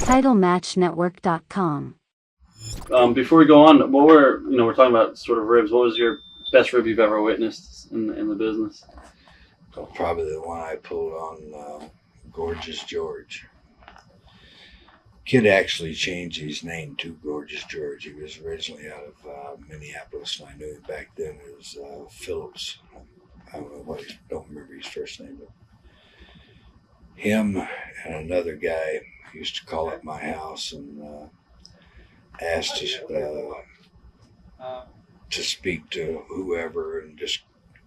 TitleMatchNetwork.com. Before we go on, we're talking about sort of ribs. What was your best rib you've ever witnessed in the business? So probably the one I pulled on Gorgeous George. Kid actually changed his name to Gorgeous George. He was originally out of Minneapolis, and I knew him back then as Phillips. I don't remember his first name, but him and another guy used to call at my house and asked to speak to whoever, and just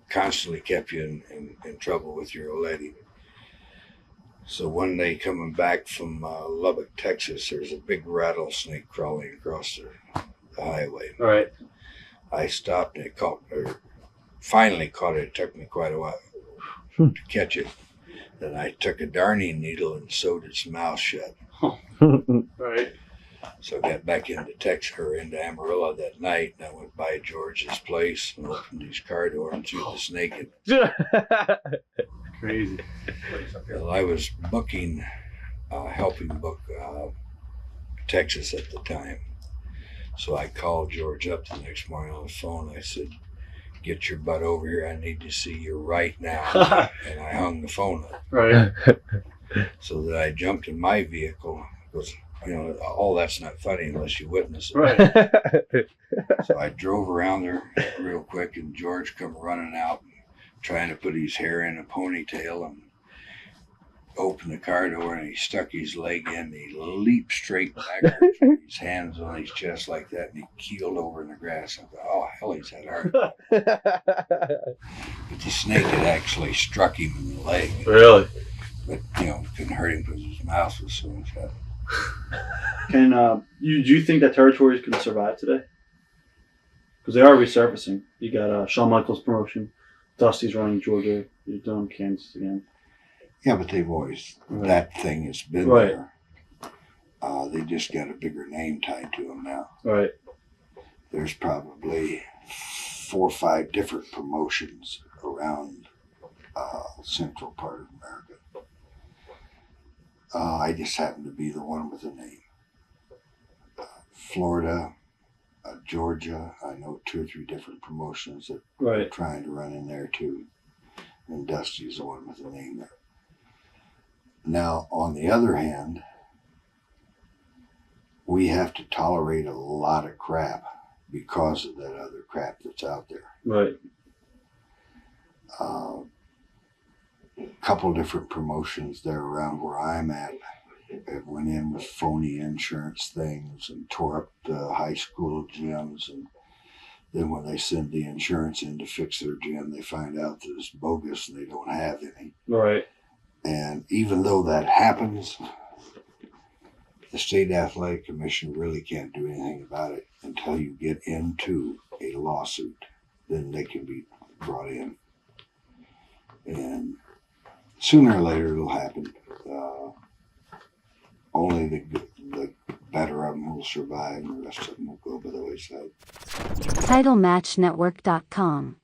constantly kept you in trouble with your old lady. So one day coming back from Lubbock, Texas, there's a big rattlesnake crawling across the highway. All right. I stopped and finally caught it. It took me quite a while to catch it. Then I took a darning needle and sewed its mouth shut. Right. So I got back into Amarillo that night, and I went by George's place and opened his car door and threw the snake in. Crazy. Well, I was helping book Texas at the time. So I called George up the next morning on the phone. I said, "Get your butt over here. I need to see you right now." And I hung the phone up. Right. So that I jumped in my vehicle. Because, all that's not funny unless you witness it. Right. So I drove around there real quick, and George come running out, trying to put his hair in a ponytail, and opened the car door, and he stuck his leg in, and he leaped straight backwards with his hands on his chest like that, and he keeled over in the grass. I thought, oh, hell, he's had a heart attack. But the snake had actually struck him in the leg. Really? But, couldn't hurt him because his mouth was so shut. Do you think that territories can survive today? Because they are resurfacing. You got Shawn Michaels promotion. Dusty's running Georgia. You're doing Kansas again. Yeah, but they've always, Right. That thing has been Right. there. They just got a bigger name tied to them now. Right. There's probably 4 or 5 different promotions around central part of America. I just happen to be the one with a name. Florida, Georgia, I know 2 or 3 different promotions that are Right. trying to run in there too. And Dusty's the one with a name there. Now, on the other hand, we have to tolerate a lot of crap because of that other crap that's out there. Right. A couple different promotions there around where I'm at have went in with phony insurance things and tore up the high school gyms, and then when they send the insurance in to fix their gym, they find out that it's bogus and they don't have any. Right. And even though that happens, the State Athletic Commission really can't do anything about it until you get into a lawsuit. Then they can be brought in. And sooner or later it'll happen. Only the better of them will survive, and the rest of them will go by the wayside. TitleMatchNetwork.com.